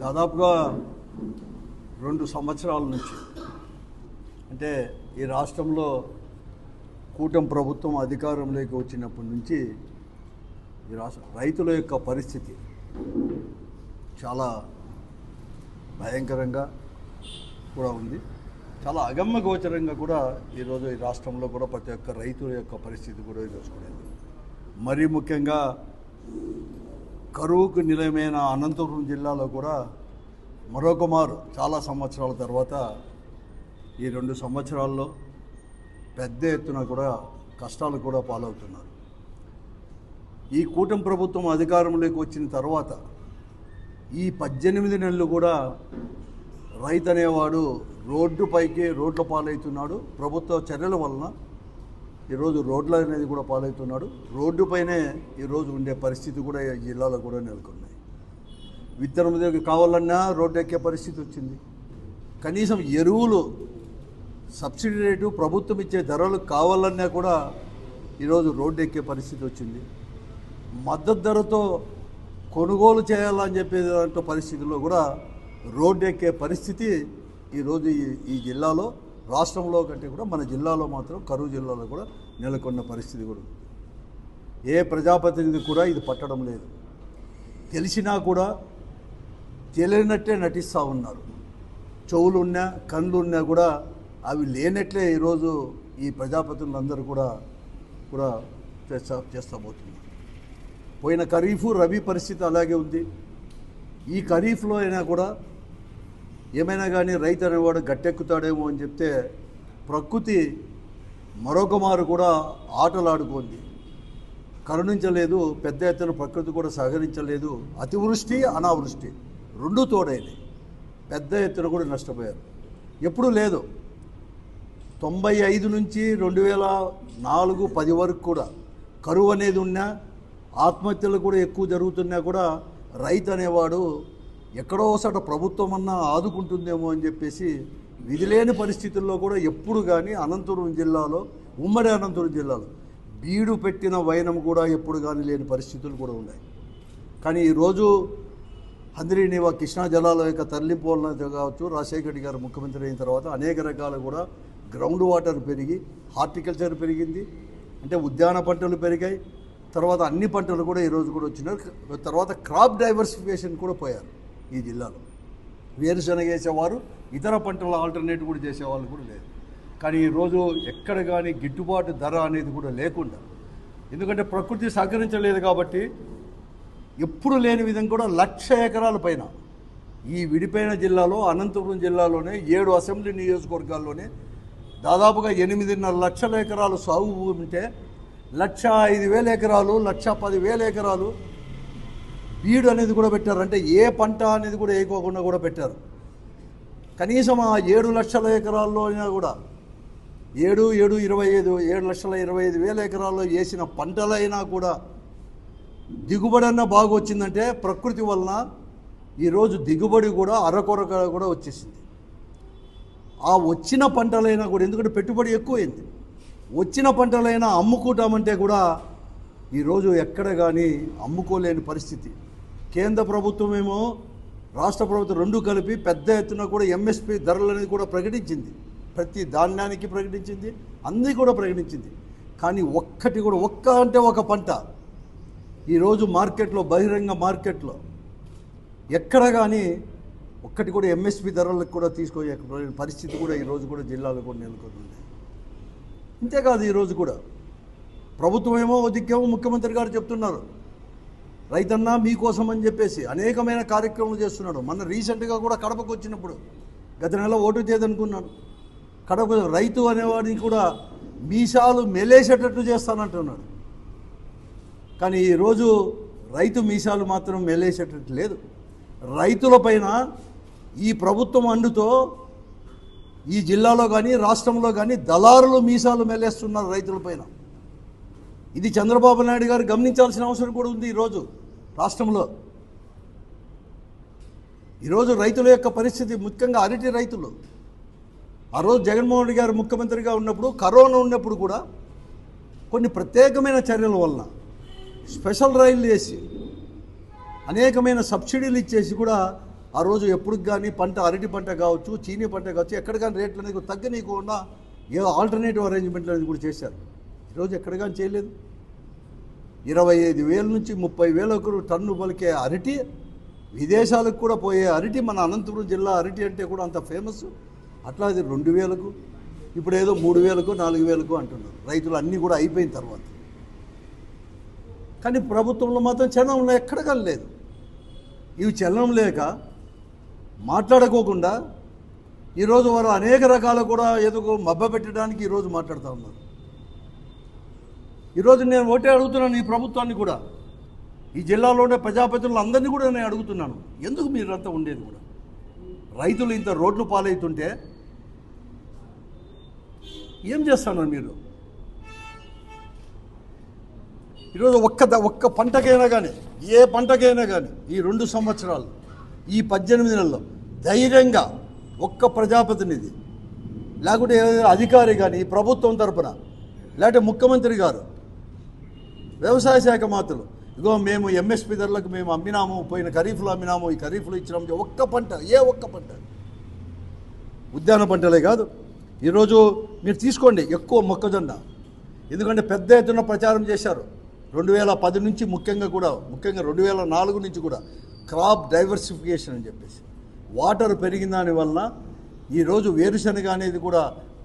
దాదాపుగా 2 సంవత్సరాల నుంచి అంటే ఈ రాష్ట్రంలో కూటమి ప్రభుత్వం అధికారంలోకి వచ్చినప్పటి నుంచి ఈ రాష్ట్ర రైతుల యొక్క పరిస్థితి చాలా భయంకరంగా కూడా ఉంది. చాలా అగమ్య గోచరంగా కూడా ఈరోజు ఈ రాష్ట్రంలో కూడా ప్రతి ఒక్క రైతుల యొక్క పరిస్థితి కూడా చూసుకునేది. మరీ ముఖ్యంగా కరువుకు నిలయమైన అనంతపురం జిల్లాలో కూడా మరొక మారు చాలా సంవత్సరాల తర్వాత ఈ 2 సంవత్సరాల్లో పెద్ద ఎత్తున కూడా కష్టాలు కూడా పాలవుతున్నారు. ఈ కూటమి ప్రభుత్వం అధికారంలోకి వచ్చిన తర్వాత ఈ 18 నెలలు కూడా రైతు అనేవాడు రోడ్ల పాలవుతున్నాడు. ప్రభుత్వ చర్యల వలన ఈరోజు రోడ్ల అనేది కూడా పాలవుతున్నాడు. రోడ్డుపైనే ఈరోజు ఉండే పరిస్థితి కూడా ఈ జిల్లాలో కూడా నెలకొన్నాయి. విత్తనం దగ్గర కావాలన్నా రోడ్డు ఎక్కే పరిస్థితి వచ్చింది. కనీసం ఎరువులు సబ్సిడీ రేటు ప్రభుత్వం ఇచ్చే ధరలు కావాలన్నా కూడా ఈరోజు రోడ్డు ఎక్కే పరిస్థితి వచ్చింది. మద్దతు ధరతో కొనుగోలు చేయాలని చెప్పే పరిస్థితుల్లో కూడా రోడ్డు ఎక్కే పరిస్థితి ఈరోజు ఈ జిల్లాలో రాష్ట్రంలో కంటే కూడా మన జిల్లాలో మాత్రం కరూరు జిల్లాలో కూడా నెలకొన్న పరిస్థితి కూడా ఉంది. ఏ ప్రజాప్రతినిధి కూడా ఇది పట్టడం లేదు. తెలిసినా కూడా తెలియనట్టే నటిస్తూ ఉన్నారు. చెవులున్నా కళ్ళున్నా కూడా అవి లేనట్లే ఈరోజు ఈ ప్రజాప్రతినిధులందరూ కూడా చేస్తూ పోతున్నారు. పోయిన ఖరీఫ్ రబీ పరిస్థితి అలాగే ఉంది. ఈ ఖరీఫ్లో అయినా కూడా ఏమైనా కానీ రైతు అనేవాడు గట్టెక్కుతాడేమో అని చెప్తే ప్రకృతి మరొక మారు కూడా ఆటలాడుకుంది. కరుణించలేదు. పెద్ద ఎత్తున ప్రకృతి కూడా సహకరించలేదు. అతివృష్టి అనావృష్టి 2 తోడైనాయి. పెద్ద ఎత్తున కూడా నష్టపోయారు. ఎప్పుడూ లేదు. 95 నుంచి 2004-10 వరకు కూడా కరువు అనేది ఉన్నా, ఆత్మహత్యలు కూడా ఎక్కువ జరుగుతున్నా కూడా రైతు అనేవాడు ఎక్కడో ఒకసారి ప్రభుత్వం అన్నా ఆదుకుంటుందేమో అని చెప్పేసి విధిలేని పరిస్థితుల్లో కూడా ఎప్పుడు కానీ అనంతపురం జిల్లాలో, ఉమ్మడి అనంతపురం జిల్లాలో బీడు పెట్టిన వైనం కూడా ఎప్పుడు కానీ లేని పరిస్థితులు కూడా ఉన్నాయి. కానీ ఈరోజు హంద్రీనీవా కృష్ణా జలాల యొక్క తరలింపు వలన కావచ్చు, రాజశేఖర రెడ్డి గారు ముఖ్యమంత్రి అయిన తర్వాత అనేక రకాలు కూడా గ్రౌండ్ వాటర్ పెరిగి హార్టికల్చర్ పెరిగింది. అంటే ఉద్యాన పంటలు పెరిగాయి. తర్వాత అన్ని పంటలు కూడా ఈరోజు కూడా వచ్చినారు. తర్వాత క్రాప్ డైవర్సిఫికేషన్ కూడా పోయారు. ఈ జిల్లాలో వేరుశనగ వేసేవారు, ఇతర పంటల ఆల్టర్నేటివ్ కూడా చేసేవాళ్ళు కూడా లేదు. కానీ ఈరోజు ఎక్కడ కానీ గిట్టుబాటు ధర అనేది కూడా లేకుండా, ఎందుకంటే ప్రకృతి సహకరించలేదు కాబట్టి ఎప్పుడు లేని విధంగా కూడా 1,00,000 ఎకరాల పైన ఈ విడిపోయిన జిల్లాలో అనంతపురం జిల్లాలోనే 7 అసెంబ్లీ నియోజకవర్గాల్లోనే దాదాపుగా 8.5 లక్షల ఎకరాలు సాగు భూమి ఉంటే 1,05,000 ఎకరాలు 1,10,000 ఎకరాలు బీడు అనేది కూడా పెట్టారు. అంటే ఏ పంట అనేది కూడా వేయకోకుండా కూడా పెట్టారు. కనీసం ఆ 7 లక్షల ఎకరాల్లో అయినా కూడా 7,25,000 ఎకరాల్లో వేసిన పంటలైనా కూడా దిగుబడి అన్న బాగా వచ్చిందంటే ప్రకృతి వలన ఈరోజు దిగుబడి కూడా అరకొరగా కూడా వచ్చేసింది. ఆ వచ్చిన పంటలైనా కూడా, ఎందుకంటే పెట్టుబడి ఎక్కువైంది, వచ్చిన పంటలైనా అమ్ముకుంటామంటే కూడా ఈరోజు ఎక్కడ కానీ అమ్ముకోలేని పరిస్థితి. కేంద్ర ప్రభుత్వమేమో రాష్ట్ర ప్రభుత్వం 2 కలిపి పెద్ద ఎత్తున కూడా ఎంఎస్పి ధరలు అనేది కూడా ప్రకటించింది. ప్రతి ధాన్యానికి ప్రకటించింది, అన్నీ కూడా ప్రకటించింది. కానీ ఒక్కటి కూడా ఒక పంట ఈరోజు మార్కెట్లో, బహిరంగ మార్కెట్లో ఎక్కడ కానీ ఒక్కటి కూడా ఎంఎస్పి ధరలకు కూడా తీసుకోయే పరిస్థితి కూడా ఈరోజు కూడా జిల్లాలో కూడా నెలకొంది. ఇంతేకాదు ఈరోజు కూడా ప్రభుత్వం ఏమో దిక్కేమో ముఖ్యమంత్రి గారు చెప్తున్నారు రైతన్నా మీకోసం అని చెప్పేసి అనేకమైన కార్యక్రమాలు చేస్తున్నాడు. మొన్న రీసెంట్గా కూడా కడపకు వచ్చినప్పుడు గత నెల ఓటు చేయదనుకున్నాను. కడప రైతు అనేవాడిని కూడా మీసాలు మెలేసేటట్టు చేస్తానంటున్నాడు. కానీ ఈరోజు రైతు మీసాలు మాత్రం మెలేసేటట్టు లేదు. రైతుల పైన ఈ ప్రభుత్వం అండుతో ఈ జిల్లాలో కానీ రాష్ట్రంలో కానీ దళారులు మీసాలు మెలేస్తున్నారు రైతుల పైన. ఇది చంద్రబాబు నాయుడు గారు గమనించాల్సిన అవసరం కూడా ఉంది. ఈరోజు రాష్ట్రంలో ఈరోజు రైతుల యొక్క పరిస్థితి, ముఖ్యంగా అరటి రైతులు, ఆ రోజు జగన్మోహన్ రెడ్డి గారు ముఖ్యమంత్రిగా ఉన్నప్పుడు, కరోనా ఉన్నప్పుడు కూడా కొన్ని ప్రత్యేకమైన చర్యల వలన స్పెషల్ రైళ్లు వేసి అనేకమైన సబ్సిడీలు ఇచ్చేసి కూడా ఆ రోజు ఎప్పుడు కానీ పంట అరటి పంట కావచ్చు, చీనీ పంట కావచ్చు, ఎక్కడ కానీ రేట్లు అనేది తగ్గనీయకుండా ఏదో ఆల్టర్నేటివ్ అరేంజ్మెంట్లు అనేది కూడా చేశారు. ఈరోజు ఎక్కడ కానీ చేయలేదు. 25,000 నుంచి 30,000 టన్ను పలికే అరటి, విదేశాలకు కూడా పోయే అరటి, మన అనంతపురం జిల్లా అరటి అంటే కూడా అంత ఫేమస్. అట్లా అది 2,000కు, ఇప్పుడు ఏదో 3,000కు 4,000కు అంటున్నారు రైతులు అన్నీ కూడా అయిపోయిన తర్వాత. కానీ ప్రభుత్వంలో మాత్రం చలనం ఎక్కడ కానీ లేదు. ఇవి చలనం లేక మాట్లాడుకోకుండా ఈరోజు వారు అనేక రకాల కూడా ఏదో మభ్యపెట్టడానికి ఈరోజు మాట్లాడుతూ ఉన్నారు. ఈరోజు నేను ఒకటే అడుగుతున్నాను ఈ ప్రభుత్వాన్ని కూడా, ఈ జిల్లాలో ఉండే ప్రజాప్రతినిధులు అందరినీ కూడా నేను అడుగుతున్నాను, ఎందుకు మీరంతా ఉండేది కూడా రైతులు ఇంత రోడ్లు పాలవుతుంటే ఏం చేస్తున్నారు మీరు? ఈరోజు ఒక్క పంటకైనా కానీ, ఏ పంటకైనా కానీ ఈ 2 సంవత్సరాలు, ఈ 18 నెలల్లో ధైర్యంగా ఒక్క ప్రజాప్రతినిధి లేకుంటే అధికారి కానీ ప్రభుత్వం తరపున, లేకపోతే ముఖ్యమంత్రి గారు, వ్యవసాయ శాఖ మాత్రులు, ఇగో మేము ఎంఎస్పి ధరలకు మేము అమ్మినాము, పోయిన ఖరీఫ్లో అమ్మినాము, ఈ ఖరీఫ్లో ఇచ్చినాము, ఒక్క పంట, ఒక్క పంట, ఉద్యాన పంటలే కాదు. ఈరోజు మీరు తీసుకోండి ఎక్కువ మొక్కజొన్న, ఎందుకంటే పెద్ద ఎత్తున ప్రచారం చేశారు 2010 నుంచి, ముఖ్యంగా 2004 నుంచి కూడా క్రాప్ డైవర్సిఫికేషన్ అని చెప్పేసి వాటర్ పెరిగిన దాని వలన ఈరోజు వేరుశనగ అనేది కూడా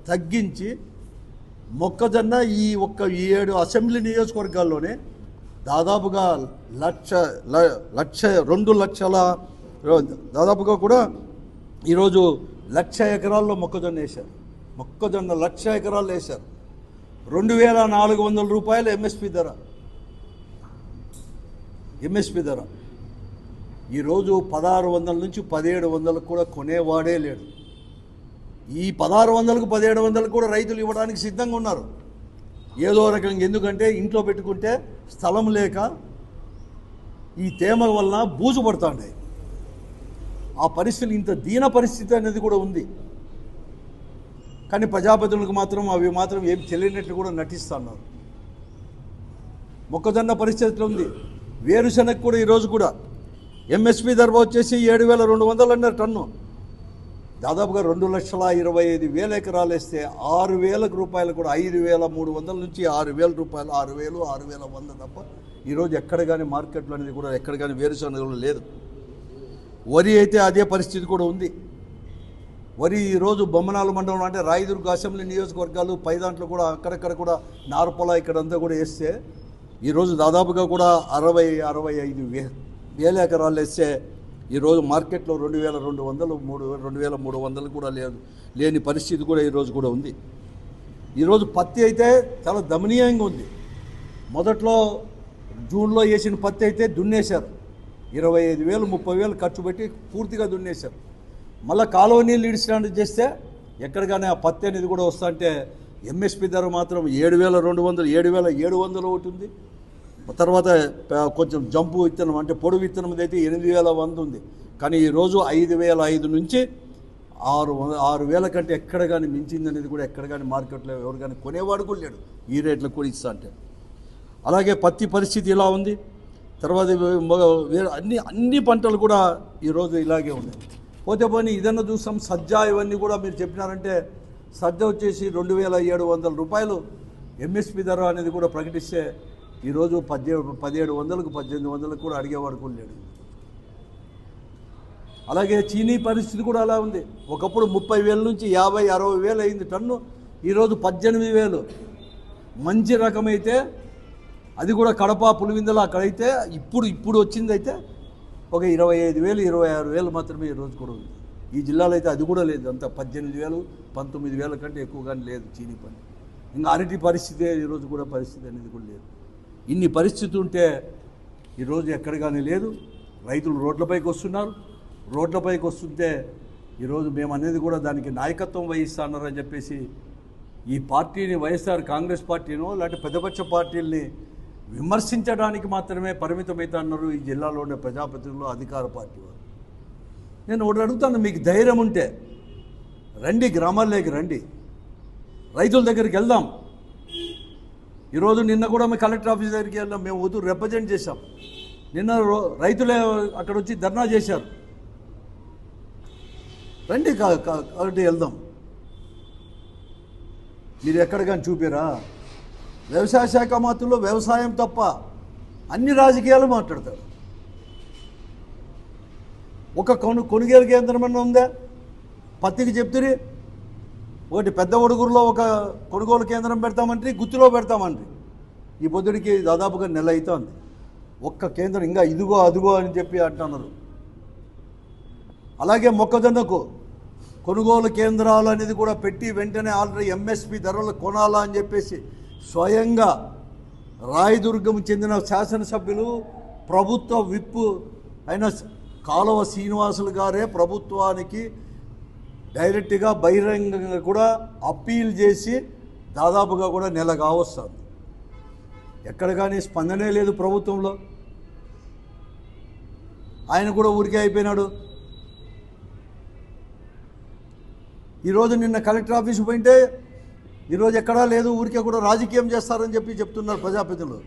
తగ్గించి మొక్కజొన్న ఈ 7 అసెంబ్లీ నియోజకవర్గాల్లోనే దాదాపుగా 2 లక్షల దాదాపుగా కూడా ఈరోజు 1,00,000 ఎకరాల్లో మొక్కజొన్న వేశారు. మొక్కజొన్న 1,00,000 ఎకరాలు వేశారు. 2,400 రూపాయలు ఎంఎస్పి ధర. ఈరోజు 1,600 నుంచి 1,700 కూడా కొనేవాడే లేడు. ఈ 1,600కు 1,700 కూడా రైతులు ఇవ్వడానికి సిద్ధంగా ఉన్నారు ఏదో రకంగా. ఎందుకంటే ఇంట్లో పెట్టుకుంటే స్థలం లేక ఈ తేమ వలన బూజు పడుతున్నాయి. ఆ పరిస్థితులు, ఇంత దీన పరిస్థితి అనేది కూడా ఉంది. కానీ ప్రజాప్రతినిధులకు మాత్రం అవి మాత్రం ఏం తెలియనట్లు కూడా నటిస్తున్నారు. మొక్కజొన్న పరిస్థితి ఉంది. వేరుశనగ కూడా ఈరోజు కూడా ఎంఎస్పి ధర వచ్చేసి 7,200 అన్నారు టన్ను. దాదాపుగా 2,25,000 ఎకరాలు వేస్తే 6,000 రూపాయలు కూడా 5,300 నుంచి 6,000 రూపాయలు, 6,000, 6,100 తప్ప ఈరోజు ఎక్కడ కానీ మార్కెట్లో అనేది కూడా ఎక్కడ కానీ వేరుశనగలు లేదు. వరి అయితే అదే పరిస్థితి కూడా ఉంది. వరి ఈరోజు బొమ్మనాల మండలం అంటే రాయదుర్గ అసెంబ్లీ నియోజకవర్గాలు పై దాంట్లో కూడా అక్కడక్కడ కూడా నార్పల ఇక్కడంతా కూడా వేస్తే ఈరోజు దాదాపుగా కూడా 65,000 ఎకరాలు వేస్తే ఈరోజు మార్కెట్లో 2,200, 2,300 కూడా లేని పరిస్థితి కూడా ఈరోజు కూడా ఉంది. ఈరోజు పత్తి అయితే చాలా దమనీయంగా ఉంది. మొదట్లో జూన్లో వేసిన పత్తి అయితే దున్నేశారు. 25,000, 30,000 ఖర్చు పెట్టి పూర్తిగా దున్నేశారు. మళ్ళీ కాలువ నీళ్ళు ఇడిచినట్టు చేస్తే ఎక్కడికైనా ఆ పత్తి అనేది కూడా వస్తా అంటే ఎంఎస్పి ధర మాత్రం 7,200, 7,700 ఒకటి ఉంది. తర్వాత కొంచెం జంపు విత్తనం అంటే పొడి విత్తనం అయితే 8,100 ఉంది. కానీ ఈరోజు 5,500 నుంచి 6,000 కంటే ఎక్కడ కానీ మించింది అనేది కూడా ఎక్కడ కానీ మార్కెట్లో ఎవరు కానీ కొనేవాడు కూడా లేడు ఈ రేట్లకు కూడా ఇస్తా అంటే. అలాగే పత్తి పరిస్థితి ఇలా ఉంది. తర్వాత అన్ని పంటలు కూడా ఈరోజు ఇలాగే ఉన్నాయి. పోతే పోనీ ఇదన్నా చూసాం, సజ్జ ఇవన్నీ కూడా మీరు చెప్పినారంటే సజ్జ వచ్చేసి 2,700 రూపాయలు ఎంఎస్పి ధర అనేది కూడా ప్రకటిస్తే ఈరోజు 1,700కు 1,800కు కూడా అడిగేవాడు కూడా లేడు. అలాగే చీనీ పరిస్థితి కూడా అలా ఉంది. ఒకప్పుడు 30,000 నుంచి 50,000-60,000 అయింది టన్ను, ఈరోజు 18,000. మంచి రకమైతే అది కూడా కడప పులివిందల అక్కడైతే ఇప్పుడు వచ్చింది అయితే ఒక 25,000, 26,000 మాత్రమే ఈరోజు కూడా ఉంది. ఈ జిల్లాలో అయితే అది కూడా లేదు. అంతా 18,000, 19,000 కంటే ఎక్కువ కానీ లేదు చీనీ పని. ఇంకా అరటి పరిస్థితి ఈరోజు కూడా పరిస్థితి అనేది కూడా లేదు. ఇన్ని పరిస్థితి ఉంటే ఈరోజు ఎక్కడ కానీ లేదు. రైతులు రోడ్లపైకి వస్తున్నారు. రోడ్లపైకి వస్తుంటే ఈరోజు మేము అనేది కూడా దానికి నాయకత్వం వహిస్తున్నారని చెప్పేసి ఈ పార్టీని, వైఎస్ఆర్ కాంగ్రెస్ పార్టీనో లేకపోతే పెద్దపక్ష పార్టీల్ని విమర్శించడానికి మాత్రమే పరిమితమవుతున్నారు ఈ జిల్లాలో ఉండే ప్రజాప్రతినిధులు, అధికార పార్టీ వారు. నేను ఒకటి అడుగుతాను, మీకు ధైర్యం ఉంటే రండి, గ్రామాల్లోకి రండి, రైతుల దగ్గరికి వెళ్దాం. ఈరోజు నిన్న కూడా మేము కలెక్టర్ ఆఫీస్ దగ్గరికి వెళ్ళాం. మేము రిప్రజెంట్ చేశాం. నిన్న రైతులే అక్కడ వచ్చి ధర్నా చేశారు. రండి కాబట్టి వెళ్దాం. మీరు ఎక్కడ కానీ చూపారా? వ్యవసాయ శాఖ మంత్రులు వ్యవసాయం తప్ప అన్ని రాజకీయాలు మాట్లాడతారు. ఒక కొనుగోలు కేంద్రం అన్న ఉందా? పత్తికి చెప్తురి ఒకటి పెద్ద ఒడుగురులో ఒక కొనుగోలు కేంద్రం పెడతామంటే గుత్తిలో పెడతామంటే ఈ పొద్దుడికి దాదాపుగా నెల అవుతుంది. ఒక్క కేంద్రం ఇంకా ఇదిగో అదిగో అని చెప్పి అంటున్నారు. అలాగే మొక్కజొన్నకు కొనుగోలు కేంద్రాలు అనేది కూడా పెట్టి వెంటనే ఆల్రెడీ ఎంఎస్పి ధరలు కొనాలా అని చెప్పేసి స్వయంగా రాయదుర్గం చెందిన శాసనసభ్యులు ప్రభుత్వ విప్ అయిన కాలువ శ్రీనివాసులు గారే ప్రభుత్వానికి డైరెక్ట్గా బహిరంగంగా కూడా అప్పీల్ చేసి దాదాపుగా కూడా నెల కావస్తుంది. ఎక్కడ కానీ స్పందనే లేదు ప్రభుత్వంలో. ఆయన కూడా ఊరికే అయిపోయినాడు. ఈరోజు నిన్న కలెక్టర్ ఆఫీసు పోయింటే ఈరోజు ఎక్కడా లేదు, ఊరికే కూడా రాజకీయం చేస్తారని చెప్పి చెప్తున్నారు ప్రజాప్రతినిధులు.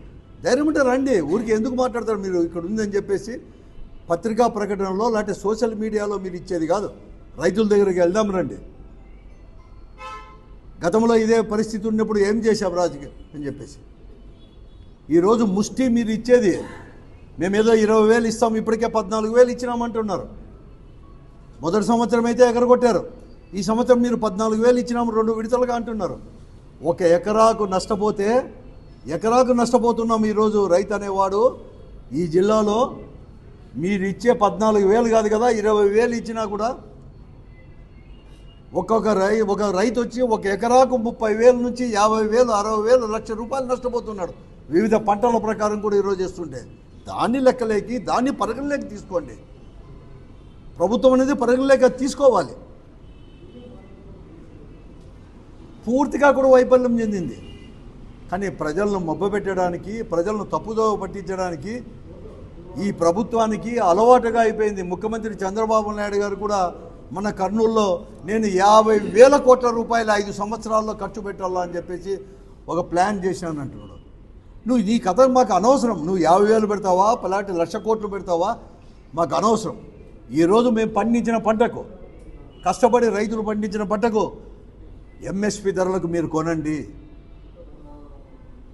ధైర్యం ఉంటే రండి, ఊరికే ఎందుకు మాట్లాడతారు మీరు? ఇక్కడ ఉందని చెప్పేసి పత్రికా ప్రకటనలో లేకపోతే సోషల్ మీడియాలో మీరు ఇచ్చేది కాదు. రైతుల దగ్గరికి వెళ్దాం రండి. గతంలో ఇదే పరిస్థితి ఉన్నప్పుడు ఏం చేశాం రాజకీయం అని చెప్పేసి ఈరోజు ముష్టి మీరు ఇచ్చేది మేమేదో 20,000 ఇస్తాం, ఇప్పటికే 14,000 ఇచ్చినామంటున్నారు. మొదటి సంవత్సరం అయితే ఎగరగొట్టారు. ఈ సంవత్సరం మీరు 14,000 ఇచ్చినాము 2 విడతలుగా అంటున్నారు. ఒక ఎకరాకు నష్టపోతున్నాం ఈరోజు రైతు అనేవాడు. ఈ జిల్లాలో మీరు ఇచ్చే 14,000 కాదు కదా, 20,000 ఇచ్చినా కూడా ఒక రైతు వచ్చి ఒక ఎకరాకు 30,000 నుంచి 50,000, 60,000, ₹1,00,000 నష్టపోతున్నాడు. వివిధ పంటల ప్రకారం కూడా ఈరోజు చేస్తుంటే దాన్ని లెక్కలేకి దాన్ని పరిగణలోకి తీసుకోండి. ప్రభుత్వం అనేది పరిగణలోకి తీసుకోవాలి. పూర్తిగా కూడా వైఫల్యం చెందింది. కానీ ప్రజలను మభ్యపెట్టడానికి, ప్రజలను తప్పుదోవ పట్టించడానికి ఈ ప్రభుత్వానికి అలవాటుగా అయిపోయింది. ముఖ్యమంత్రి చంద్రబాబు నాయుడు గారు కూడా మన కర్నూలులో నేను 50,000 కోట్ల రూపాయలు 5 సంవత్సరాల్లో ఖర్చు పెట్టాలా అని చెప్పేసి ఒక ప్లాన్ చేశాను అంటున్నాడు. నువ్వు ఈ కథ మాకు అనవసరం. నువ్వు 50,000 పెడతావా, పలాంటి 1,00,000 కోట్లు పెడతావా, మాకు అనవసరం. ఈరోజు మేము పండించిన పంటకు, కష్టపడి రైతులు పండించిన పంటకు ఎంఎస్పి ధరలకు మీరు కొనండి.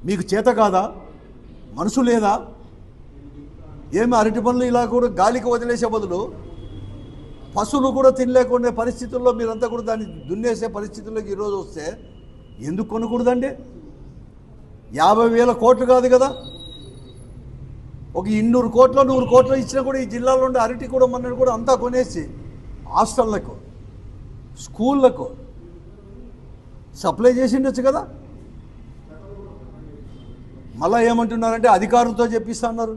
మీకు చేత కాదా? మనసు లేదా? ఏమి అరటి పనులు ఇలా కూడా గాలికి వదిలేసే బదులు పశువులు కూడా తినలేకుండా పరిస్థితుల్లో మీరంతా కూడా దాన్ని దున్నేసే పరిస్థితుల్లోకి ఈరోజు వస్తే ఎందుకు కొనకూడదండి? 50,000 కోట్లు కాదు కదా, ఒక 200 కోట్లు 100 కోట్లు ఇచ్చినా కూడా ఈ జిల్లాలో ఉండే అరటి కూడా మన కూడా అంతా కొనేసి హాస్టళ్లకు, స్కూళ్ళకు సప్లై చేసి ఉండొచ్చు కదా. మళ్ళీ ఏమంటున్నారంటే అధికారులతో చెప్పిస్తున్నారు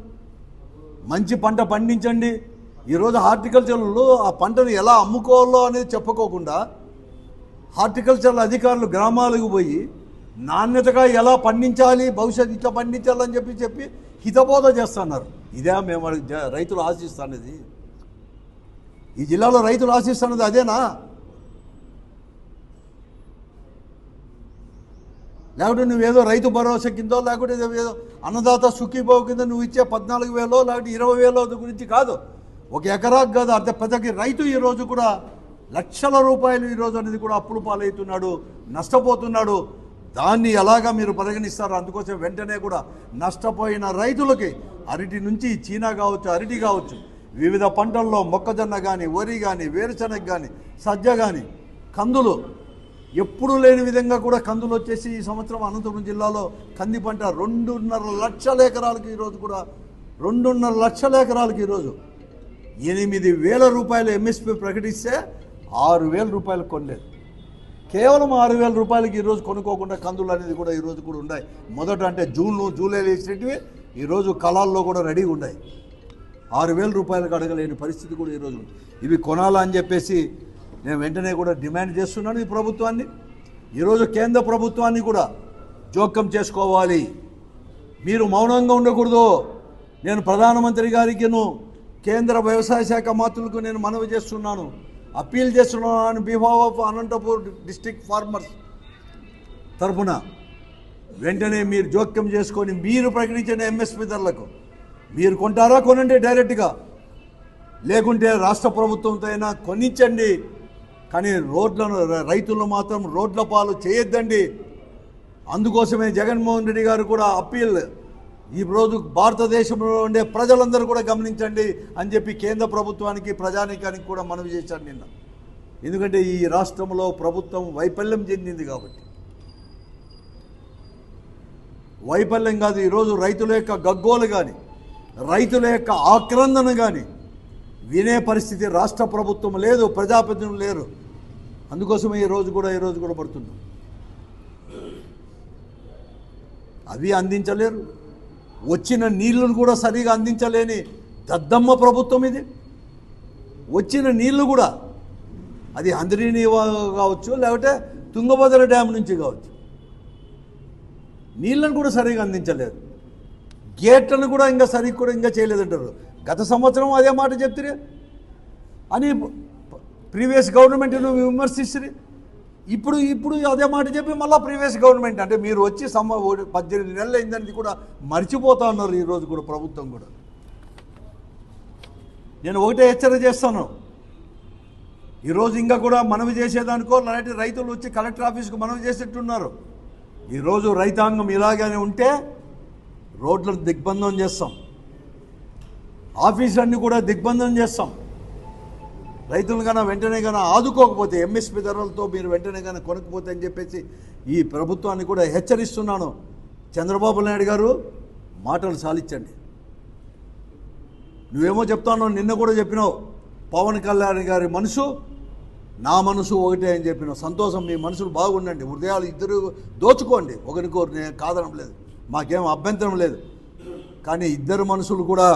మంచి పంట పండించండి. ఈరోజు హార్టికల్చర్లో ఆ పంటను ఎలా అమ్ముకోవాలో అనేది చెప్పుకోకుండా హార్టికల్చర్ అధికారులు గ్రామాలకు పోయి నాణ్యతగా ఎలా పండించాలి, భవిష్యత్తు ఇట్లా పండించాలని చెప్పి హితబోధ చేస్తున్నారు. ఇదే మేము రైతులు ఆశిస్తున్నది. ఈ జిల్లాలో రైతులు ఆశిస్తున్నది అదేనా? లేకపోతే నువ్వేదో రైతు భరోసా కిందో లేకపోతే ఏదో అన్నదాత సుఖీభావ కింద నువ్వు ఇచ్చే 14,000 లేకపోతే 20,000 గురించి కాదు. ఒక ఎకరాకు కాదు, అంత పెద్దకి రైతు ఈరోజు కూడా లక్షల రూపాయలు ఈరోజు అనేది కూడా అప్పులు పాలవుతున్నాడు, నష్టపోతున్నాడు. దాన్ని ఎలాగా మీరు పరిగణిస్తారు? అందుకోసం వెంటనే కూడా నష్టపోయిన రైతులకి అరటి నుంచి చీనా కావచ్చు, అరటి కావచ్చు, వివిధ పంటల్లో మొక్కజొన్న కానీ, వరి కానీ, వేరుశనగ కానీ, సజ్జ కానీ, కందులు ఎప్పుడూ లేని విధంగా కూడా కందులు వచ్చేసి ఈ సంవత్సరం అనంతపురం జిల్లాలో కంది పంట 2.5 లక్షల ఎకరాలకు ఈరోజు కూడా 2.5 లక్షల ఎకరాలకు ఈరోజు 8,000 రూపాయలు ఎంఎస్పీ ప్రకటిస్తే 6,000 రూపాయలు కొనలేదు. కేవలం 6,000 రూపాయలకి ఈరోజు కొనుక్కోకుండా కందులు అనేది కూడా ఈరోజు కూడా ఉన్నాయి. మొదట అంటే జూలైలో వేసినవి ఈరోజు కళాల్లో కూడా రెడీగా ఉన్నాయి. 6,000 రూపాయలకు అడగలేని పరిస్థితి కూడా ఈరోజు. ఇవి కొనాలా అని చెప్పేసి నేను వెంటనే కూడా డిమాండ్ చేస్తున్నాను ఈ ప్రభుత్వాన్ని. ఈరోజు కేంద్ర ప్రభుత్వాన్ని కూడా జోక్యం చేసుకోవాలి. మీరు మౌనంగా ఉండకూడదు. నేను ప్రధానమంత్రి గారికిను కేంద్ర వ్యవసాయ శాఖ మంత్రులకు నేను మనవి చేస్తున్నాను, అప్పీల్ చేస్తున్నాను. Behalf of Anantapur district farmers తరఫున వెంటనే మీరు జోక్యం చేసుకొని మీరు ప్రకటించిన ఎంఎస్పీ ధరలకు మీరు కొంటారా? కొనండి డైరెక్ట్గా, లేకుంటే రాష్ట్ర ప్రభుత్వంతో అయినా కొనిచ్చండి. కానీ రైతులను మాత్రం రోడ్ల పాలు చేయొద్దండి. అందుకోసమే జగన్మోహన్ రెడ్డి గారు కూడా అప్పీల్ ఈ రోజు భారతదేశంలో ఉండే ప్రజలందరూ కూడా గమనించండి అని చెప్పి కేంద్ర ప్రభుత్వానికి ప్రజానీకానికి కూడా మనవి చేశారు నిన్న. ఎందుకంటే ఈ రాష్ట్రంలో ప్రభుత్వం వైఫల్యం చెందింది కాబట్టి. వైఫల్యం కాదు, ఈరోజు రైతుల యొక్క గగ్గోలు కానీ రైతుల యొక్క ఆక్రందన కానీ వినే పరిస్థితి రాష్ట్ర ప్రభుత్వం లేదు, ప్రజాప్రతినిధులు లేరు. అందుకోసమే ఈరోజు కూడా పడుతుంది. అవి అందించలేరు. వచ్చిన నీళ్లను కూడా సరిగా అందించలేని దద్దమ్మ ప్రభుత్వం ఇది. వచ్చిన నీళ్లు కూడా అది హంద్రీని కావచ్చు, లేకపోతే తుంగభద్ర డ్యామ్ నుంచి కావచ్చు, నీళ్ళను కూడా సరిగా అందించలేదు. గేట్లను కూడా ఇంకా చేయలేదంటారు. గత సంవత్సరం అదే మాట చెప్తారు అని ప్రీవియస్ గవర్నమెంట్ను విమర్శిస్తారు. ఇప్పుడు అదే మాట చెప్పి మళ్ళీ ప్రీవియస్ గవర్నమెంట్ అంటే మీరు వచ్చి 18 నెలలు అయిందని కూడా మర్చిపోతా ఉన్నారు. ఈరోజు కూడా ప్రభుత్వం కూడా నేను ఒకటే హెచ్చరిక చేస్తాను. ఈరోజు ఇంకా కూడా మనవి చేసేదానికో అలాంటి రైతులు వచ్చి కలెక్టర్ ఆఫీస్కు మనవి చేసేట్టున్నారు. ఈరోజు రైతాంగం ఇలాగనే ఉంటే రోడ్లను దిగ్బంధం చేస్తాం, ఆఫీసులన్నీ కూడా దిగ్బంధం చేస్తాం. రైతులు కన్నా వెంటనే కన్నా ఆదుకోకపోతే ఎంఎస్పీ ధరలతో మీరు వెంటనే కన్నా కొనకపోతే అని చెప్పేసి ఈ ప్రభుత్వాన్ని కూడా హెచ్చరిస్తున్నాను. చంద్రబాబు నాయుడు గారు మాటలు సాలించండి. నువ్వేమో చెప్తాను, నిన్న కూడా చెప్పినావు పవన్ కళ్యాణ్ గారి మనసు నా మనసు ఒకటే అని చెప్పినావు. సంతోషం, మీ మనసులు బాగుండండి, హృదయాలు ఇద్దరు దోచుకోండి, ఒకరికొకరు నేను కాదనం లేదు, మాకేం అభ్యంతరం లేదు. కానీ ఇద్దరు మనసులు కూడా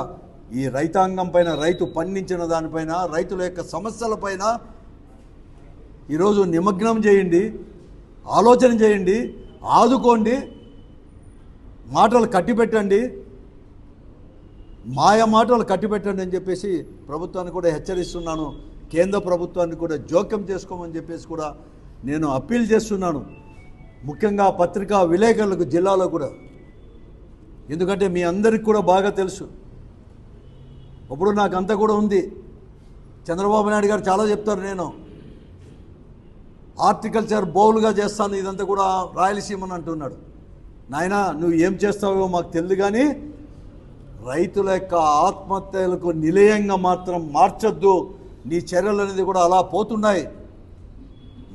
ఈ రైతాంగం పైన, రైతు పండించిన దానిపైన, రైతుల యొక్క సమస్యలపైన ఈరోజు నిమగ్నం చేయండి, ఆలోచన చేయండి, ఆదుకోండి, మాటలు కట్టిపెట్టండి, మాయ మాటలు కట్టిపెట్టండి అని చెప్పేసి ప్రభుత్వాన్ని కూడా హెచ్చరిస్తున్నాను. కేంద్ర ప్రభుత్వాన్ని కూడా జోక్యం చేసుకోమని చెప్పేసి కూడా నేను అప్పీల్ చేస్తున్నాను. ముఖ్యంగా పత్రికా విలేకరులకు జిల్లాలో కూడా. ఎందుకంటే మీ అందరికీ కూడా బాగా తెలుసు, ఇప్పుడు నాకు అంతా కూడా ఉంది. చంద్రబాబు నాయుడు గారు చాలా చెప్తారు, నేను హార్టికల్చర్ బౌల్గా చేస్తాను ఇదంతా కూడా రాయలసీమని అంటున్నాడు. నాయనా నువ్వు ఏం చేస్తావో మాకు తెలియదు, కానీ రైతుల యొక్క ఆత్మహత్యలకు నిలయంగా మాత్రం మార్చొద్దు. నీ చర్యలు అనేది కూడా అలా పోతున్నాయి,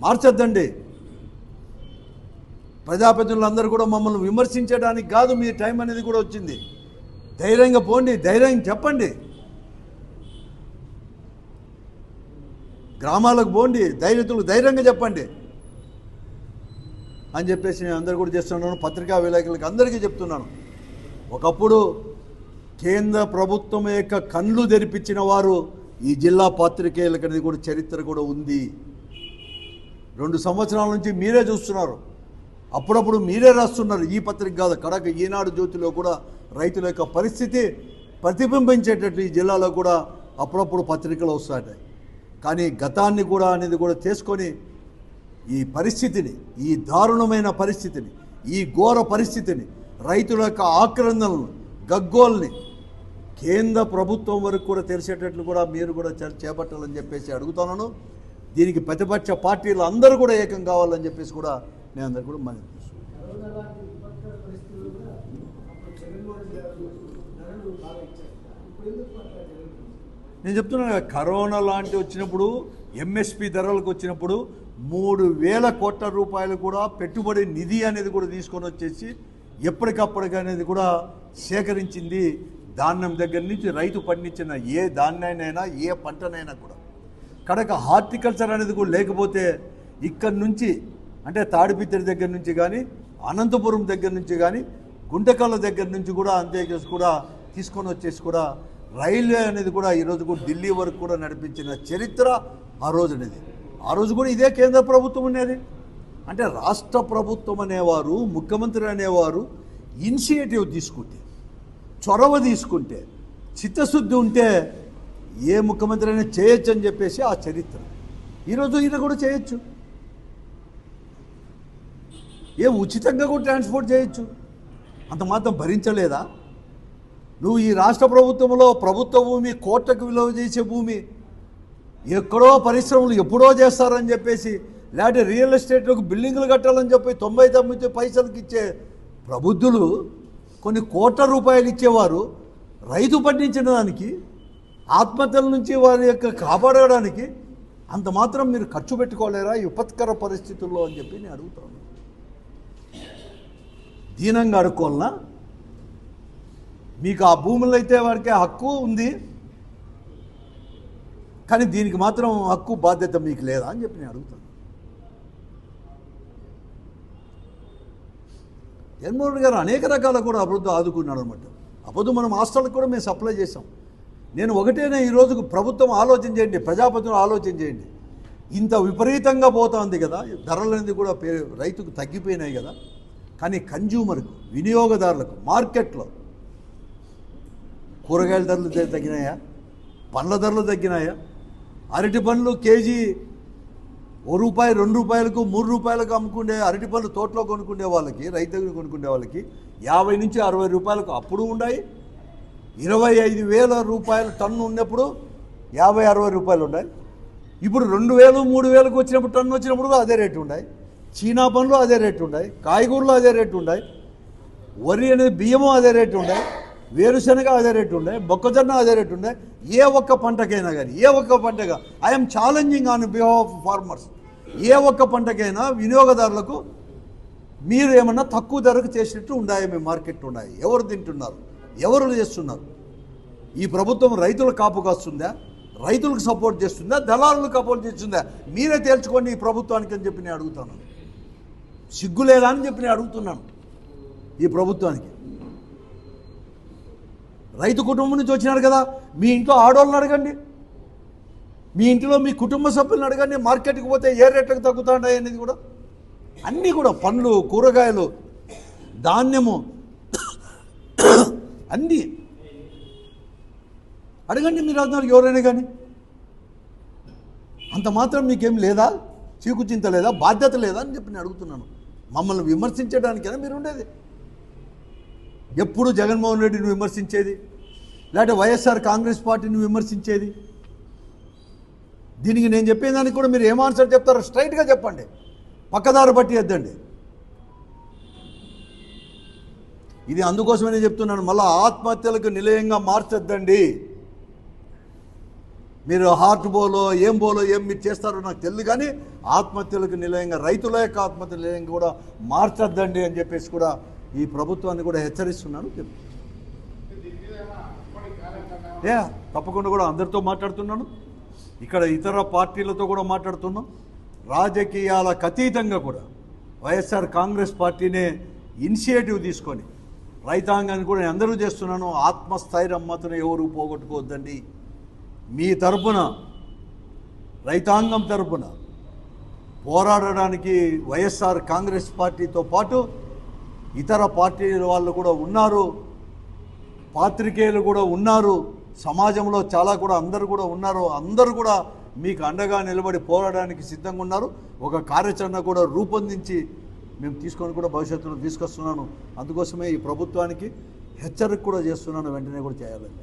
మార్చొద్దండి. ప్రజాప్రతినిధులందరూ కూడా మమ్మల్ని విమర్శించడానికి కాదు మీ టైం అనేది కూడా వచ్చింది. ధైర్యంగా పోండి, ధైర్యంగా చెప్పండి, గ్రామాలకు పోండి, రైతులకు ధైర్యంగా చెప్పండి అని చెప్పేసి నేను అందరూ కూడా చేస్తున్నాను. పత్రికా విలేకరులకు అందరికీ చెప్తున్నాను, ఒకప్పుడు కేంద్ర ప్రభుత్వం యొక్క కళ్ళు తెరిపించిన వారు ఈ జిల్లా పాత్రికేయులకు అనేది కూడా చరిత్ర కూడా ఉంది. 2 సంవత్సరాల నుంచి మీరే చూస్తున్నారు, అప్పుడప్పుడు మీరే రాస్తున్నారు. ఈ పత్రిక కాదు, కడక ఈనాడు జ్యోతిలో కూడా రైతుల యొక్క పరిస్థితి ప్రతిబింబించేటట్టు ఈ జిల్లాలో కూడా అప్పుడప్పుడు పత్రికలు వస్తాయి. కానీ గతాన్ని కూడా అనేది కూడా తీసుకొని ఈ పరిస్థితిని, ఈ దారుణమైన పరిస్థితిని, ఈ ఘోర పరిస్థితిని, రైతుల యొక్క ఆక్రందనలను, గగ్గోల్ని కేంద్ర ప్రభుత్వం వరకు కూడా తెలిసేటట్లు కూడా మీరు కూడా చేపట్టాలని చెప్పేసి అడుగుతున్నాను. దీనికి ప్రతిపక్ష పార్టీలు అందరూ కూడా ఏకం కావాలని చెప్పేసి కూడా నేను అందరు కూడా మనం నేను చెప్తున్నాను. కరోనా లాంటి వచ్చినప్పుడు, ఎంఎస్పి ధరలకు వచ్చినప్పుడు 3,000 కోట్ల రూపాయలు కూడా పెట్టుబడి నిధి అనేది కూడా తీసుకొని వచ్చేసి ఎప్పటికప్పటికి అనేది కూడా సేకరించింది. ధాన్యం దగ్గర నుంచి రైతు పండించిన ఏ ధాన్యాన్నైనా, ఏ పంటనైనా కూడా. కనుక హార్టికల్చర్ అనేది కూడా లేకపోతే ఇక్కడి నుంచి అంటే తాడిపిత్తడి దగ్గర నుంచి కానీ, అనంతపురం దగ్గర నుంచి కానీ, గుంటకల్ల దగ్గర నుంచి కూడా అంతే కూడా తీసుకొని వచ్చేసి కూడా రైల్వే అనేది కూడా ఈరోజు కూడా ఢిల్లీ వరకు కూడా నడిపించిన చరిత్ర ఆ రోజు అనేది. ఆ రోజు కూడా ఇదే కేంద్ర ప్రభుత్వం అనేది. అంటే రాష్ట్ర ప్రభుత్వం అనేవారు, ముఖ్యమంత్రి అనేవారు ఇనిషియేటివ్ తీసుకుంటే, చొరవ తీసుకుంటే, చిత్తశుద్ధి ఉంటే ఏ ముఖ్యమంత్రి అయినా చేయొచ్చు అని చెప్పేసి ఆ చరిత్ర. ఈరోజు ఈయన కూడా చేయొచ్చు, ఉచితంగా కూడా ట్రాన్స్పోర్ట్ చేయొచ్చు. అంత మాత్రం భరించలేదా? నువ్వు ఈ రాష్ట్ర ప్రభుత్వంలో ప్రభుత్వ భూమి, కోట్లకు విలువ చేసే భూమి ఎక్కడో పరిశ్రమలు ఎప్పుడో చేస్తారని చెప్పేసి, లేకపోతే రియల్ ఎస్టేట్లకు బిల్డింగులు కట్టాలని చెప్పి 99 పైసలకి ఇచ్చే ప్రబుద్ధులు కొన్ని కోట్ల రూపాయలు ఇచ్చేవారు రైతు పండించిన దానికి, ఆత్మహత్యల నుంచి వారి యొక్క కాపాడడానికి అంత మాత్రం మీరు ఖర్చు పెట్టుకోలేరా ఈ విపత్కర పరిస్థితుల్లో అని చెప్పి నేను అడుగుతాను. దీనంగా అడుక్కోవాలనా? మీకు ఆ భూములు అయితే వారికి హక్కు ఉంది, కానీ దీనికి మాత్రం హక్కు బాధ్యత మీకు లేదా అని చెప్పి నేను అడుగుతాను. జగన్మోహన్ రెడ్డి గారు అనేక రకాల కూడా అభివృద్ధి ఆదుకున్నాడు అనమాట. అప్పుడు మనం హాస్టల్కి కూడా మేము సప్లై చేసాం. నేను ఒకటేనే ఈరోజు ప్రభుత్వం ఆలోచన చేయండి, ప్రజాపతిలో ఆలోచన చేయండి. ఇంత విపరీతంగా పోతుంది కదా, ధరలు అనేది కూడా రైతుకు తగ్గిపోయినాయి కదా, కానీ కన్జ్యూమర్కు, వినియోగదారులకు మార్కెట్లో కూరగాయల ధరలు తగ్గినాయా? పండ్ల ధరలు తగ్గినాయా? అరటి పండ్లు కేజీ ₹1, ₹2, ₹3 అమ్ముకునే అరటి పండ్లు తోటలో కొనుక్కునే వాళ్ళకి, రైతు దగ్గర కొనుక్కునే వాళ్ళకి 50 నుంచి ₹60 అప్పుడు ఉన్నాయి. 25,000 టన్ను ఉన్నప్పుడు 50-60 ఉన్నాయి. ఇప్పుడు 2,000, 3,000 వచ్చినప్పుడు టన్ను వచ్చినప్పుడు అదే రేటు ఉన్నాయి. చీనా పండ్లు అదే రేటు ఉన్నాయి, కాయగూరలు అదే రేటు ఉన్నాయి, వరి అనేది బియ్యము అదే రేటు ఉన్నాయి, వేరుశనగ అదే రేటు ఉన్నాయి, మొక్కజొన్న అదే రేటు ఉన్నాయి. ఏ ఒక్క పంటకైనా కానీ, ఏ ఒక్క పంటగా I'm challenging on behalf of farmers, ఏ ఒక్క పంటకైనా వినియోగదారులకు మీరు ఏమన్నా తక్కువ ధరకు చేసినట్టు ఉన్నాయా? మీ మార్కెట్ ఉన్నాయి. ఎవరు తింటున్నారు? ఎవరు చేస్తున్నారు? ఈ ప్రభుత్వం రైతుల కాపు కాస్తుందా? రైతులకు సపోర్ట్ చేస్తుందా? దళారులకు సపోర్ట్ చేస్తుందా? మీరే తేల్చుకోండి ఈ ప్రభుత్వానికి అని చెప్పి నేను అడుగుతాను. సిగ్గు లేదా అని చెప్పి నేను అడుగుతున్నాను ఈ ప్రభుత్వానికి. రైతు కుటుంబం నుంచి వచ్చినారు కదా, మీ ఇంట్లో ఆడవాళ్ళని అడగండి, మీ ఇంట్లో మీ కుటుంబ సభ్యులను అడగండి. మార్కెట్కి పోతే ఏ రేట్లకు తగ్గుతాయి అనేది కూడా, అన్నీ కూడా పండ్లు, కూరగాయలు, ధాన్యము అన్నీ అడగండి మీరు అందరికి, ఎవరైనా కానీ. అంత మాత్రం మీకేం లేదా? చీకుచింత లేదా? బాధ్యత లేదా అని చెప్పి నేను అడుగుతున్నాను. మమ్మల్ని విమర్శించడానికైనా మీరు ఉండేది. ఎప్పుడు జగన్మోహన్ రెడ్డిని విమర్శించేది, లేకపోతే వైఎస్ఆర్ కాంగ్రెస్ పార్టీని విమర్శించేది. దీనికి నేను చెప్పేదానికి కూడా మీరు ఏం ఆన్సర్ చెప్తారో స్ట్రైట్గా చెప్పండి, పక్కదారు పట్టి వద్దండి. ఇది అందుకోసమనే చెప్తున్నాను, మళ్ళీ ఆత్మహత్యలకు నిలయంగా మార్చొద్దండి. మీరు హార్ట్ బోలో ఏం మీరు చేస్తారో నాకు తెలియదు, కానీ ఆత్మహత్యలకు నిలయంగా, రైతుల యొక్క ఆత్మహత్య నిలయంగా కూడా మార్చొద్దండి అని చెప్పేసి కూడా ఈ ప్రభుత్వాన్ని కూడా హెచ్చరిస్తున్నాను. తప్పకుండా కూడా అందరితో మాట్లాడుతున్నాను, ఇక్కడ ఇతర పార్టీలతో కూడా మాట్లాడుతున్నాం. రాజకీయాలకు అతీతంగా కూడా వైఎస్ఆర్ కాంగ్రెస్ పార్టీనే ఇనిషియేటివ్ తీసుకొని రైతాంగాన్ని కూడా నేను అందరూ చేస్తున్నాను. ఆత్మస్థైర్యం మాత్రం ఎవరు పోగొట్టుకోవద్దండి. మీ తరపున, రైతాంగం తరపున పోరాడడానికి వైఎస్ఆర్ కాంగ్రెస్ పార్టీతో పాటు ఇతర పార్టీల వాళ్ళు కూడా ఉన్నారు, పాత్రికేయులు కూడా ఉన్నారు, సమాజంలో చాలా కూడా అందరూ కూడా ఉన్నారు. అందరూ కూడా మీకు అండగా నిలబడి పోరాడడానికి సిద్ధంగా ఉన్నారు. ఒక కార్యాచరణ కూడా రూపొందించి మేము తీసుకొని కూడా భవిష్యత్తులో తీసుకొస్తున్నాను. అందుకోసమే ఈ ప్రభుత్వానికి హెచ్చరిక కూడా చేస్తున్నాను, వెంటనే కూడా చేయాలని.